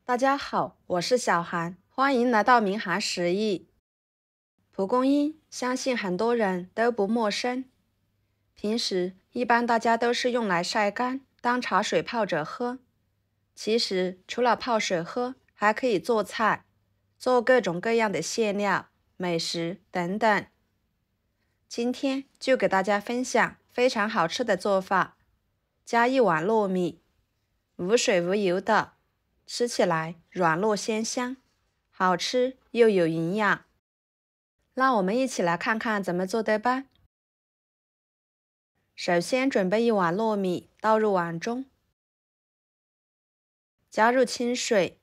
大家好，我是小韩，欢迎来到明涵实艺。蒲公英相信很多人都不陌生，平时一般大家都是用来晒干，当茶水泡着喝。其实除了泡水喝，还可以做菜，做各种各样的馅料、美食等等。今天就给大家分享非常好吃的做法，加一碗糯米，无水无油的，吃起来软糯鲜香，好吃又有营养。让我们一起来看看怎么做的吧。首先准备一碗糯米，倒入碗中，加入清水，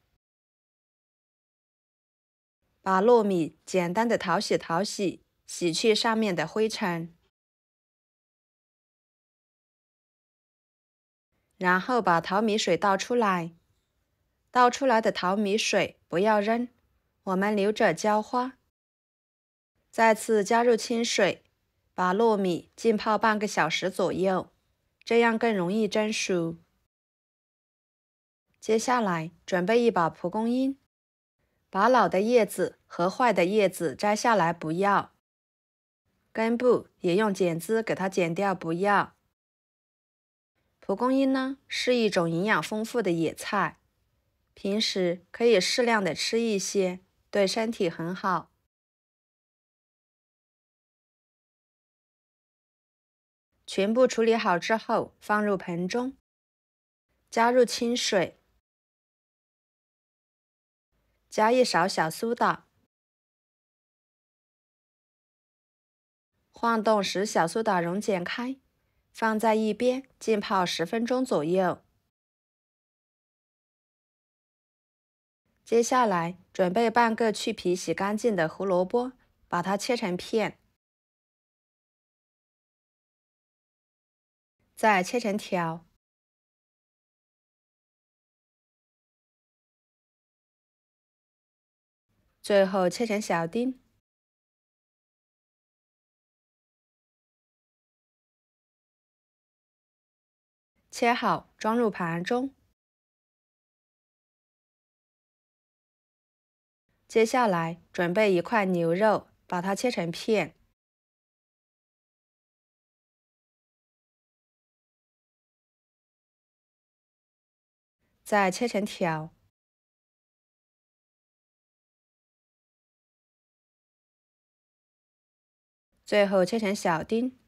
把糯米简单的淘洗，洗去上面的灰尘，然后把淘米水倒出来。倒出来的淘米水不要扔，我们留着浇花。再次加入清水，把糯米浸泡半个小时左右，这样更容易蒸熟。接下来准备一把蒲公英，把老的叶子和坏的叶子摘下来不要，根部也用剪子给它剪掉不要。蒲公英呢，是一种营养丰富的野菜，平时可以适量的吃一些，对身体很好。全部处理好之后，放入盆中，加入清水，加一勺小苏打，晃动使小苏打溶解开，放在一边浸泡10分钟左右。接下来准备半个去皮洗干净的胡萝卜，把它切成片，再切成条，最后切成小丁。切好装入盘中。接下来准备一块牛肉，把它切成片，再切成条，最后切成小丁。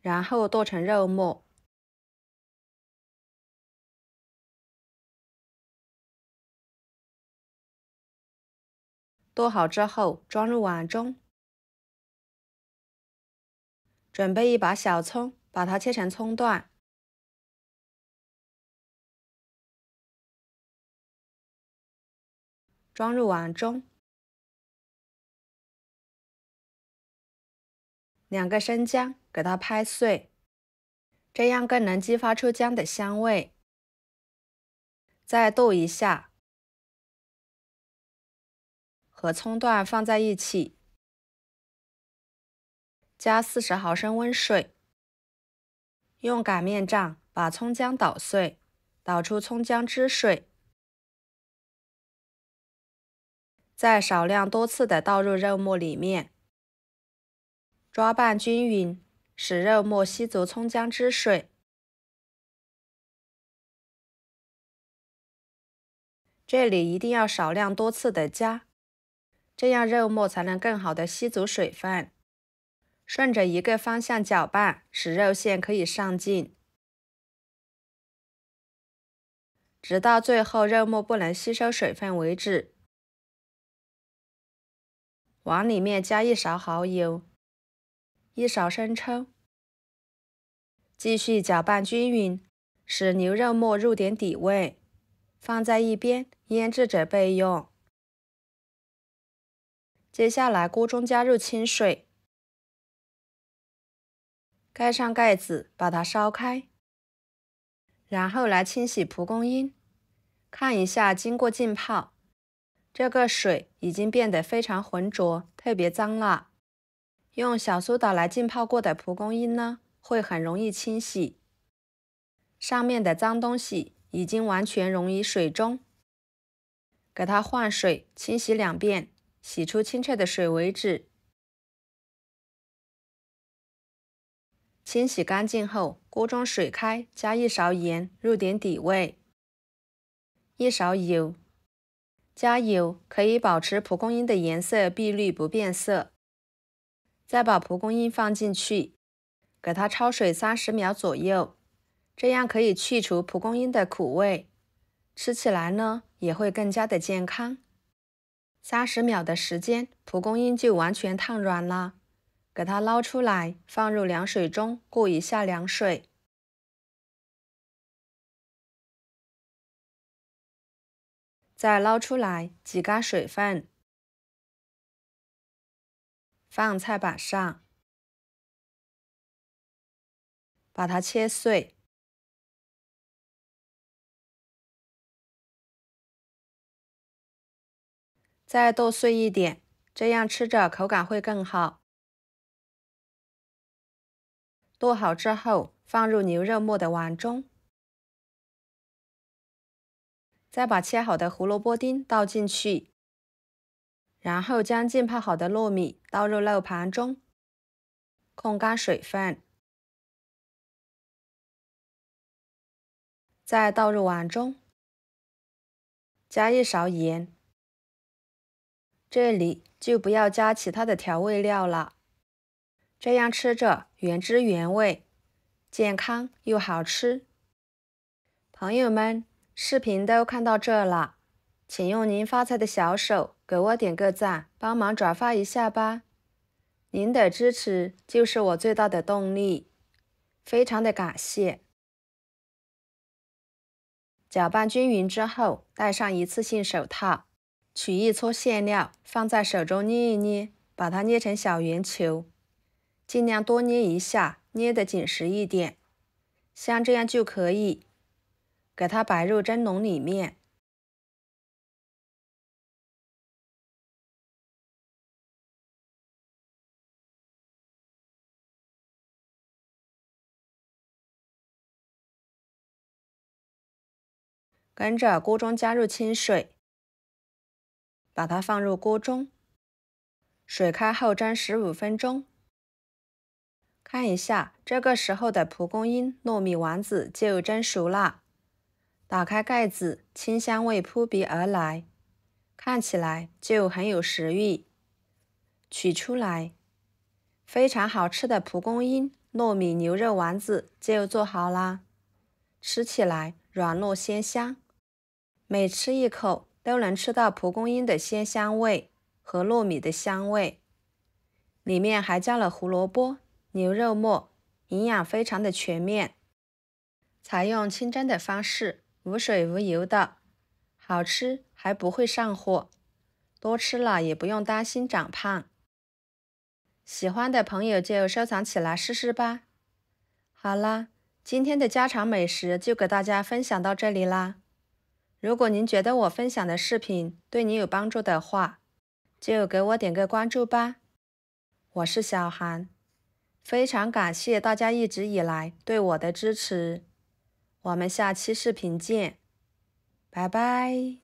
然后剁成肉末，剁好之后装入碗中。准备一把小葱，把它切成葱段，装入碗中。2个生姜，给它拍碎，这样更能激发出姜的香味。再剁一下，和葱段放在一起，加40毫升温水，用擀面杖把葱姜捣碎，捣出葱姜汁水，再少量多次的倒入肉末里面，抓拌均匀，使肉末吸足葱姜汁水。这里一定要少量多次的加，这样肉末才能更好的吸足水分。顺着一个方向搅拌，使肉馅可以上劲，直到最后肉末不能吸收水分为止。往里面加1勺蚝油，1勺生抽，继续搅拌均匀，使牛肉末入点底味，放在一边腌制着备用。接下来锅中加入清水，盖上盖子把它烧开，然后来清洗蒲公英，看一下经过浸泡，这个水已经变得非常浑浊，特别脏了。用小苏打来浸泡过的蒲公英呢，会很容易清洗。上面的脏东西已经完全溶于水中，给它换水清洗2遍，洗出清澈的水为止。清洗干净后，锅中水开，加1勺盐，入点底味，1勺油。加油可以保持蒲公英的颜色碧绿不变色。再把蒲公英放进去，给它焯水30秒左右，这样可以去除蒲公英的苦味，吃起来呢也会更加的健康。30秒的时间，蒲公英就完全烫软了，给它捞出来，放入凉水中过一下凉水。再捞出来，挤干水分，放菜板上，把它切碎，再剁碎一点，这样吃着口感会更好。剁好之后，放入牛肉末的碗中，再把切好的胡萝卜丁倒进去，然后将浸泡好的糯米倒入漏盘中，控干水分，再倒入碗中，加1勺盐。这里就不要加其他的调味料了，这样吃着原汁原味，健康又好吃。朋友们，视频都看到这了，请用您发财的小手给我点个赞，帮忙转发一下吧。您的支持就是我最大的动力，非常的感谢。搅拌均匀之后，戴上一次性手套，取一撮馅料，放在手中捏一捏，把它捏成小圆球，尽量多捏一下，捏得紧实一点，像这样就可以。给它摆入蒸笼里面。跟着锅中加入清水，把它放入锅中，水开后蒸15分钟。看一下，这个时候的蒲公英、糯米丸子就蒸熟了。打开盖子，清香味扑鼻而来，看起来就很有食欲。取出来，非常好吃的蒲公英、糯米牛肉丸子就做好啦。吃起来软糯鲜香，每吃一口都能吃到蒲公英的鲜香味和糯米的香味。里面还加了胡萝卜、牛肉末，营养非常的全面。采用清蒸的方式，无水无油的，好吃还不会上火，多吃了也不用担心长胖。喜欢的朋友就收藏起来试试吧。好啦，今天的家常美食就给大家分享到这里啦。如果您觉得我分享的视频对你有帮助的话，就给我点个关注吧。我是小韩，非常感谢大家一直以来对我的支持。我们下期视频见，拜拜。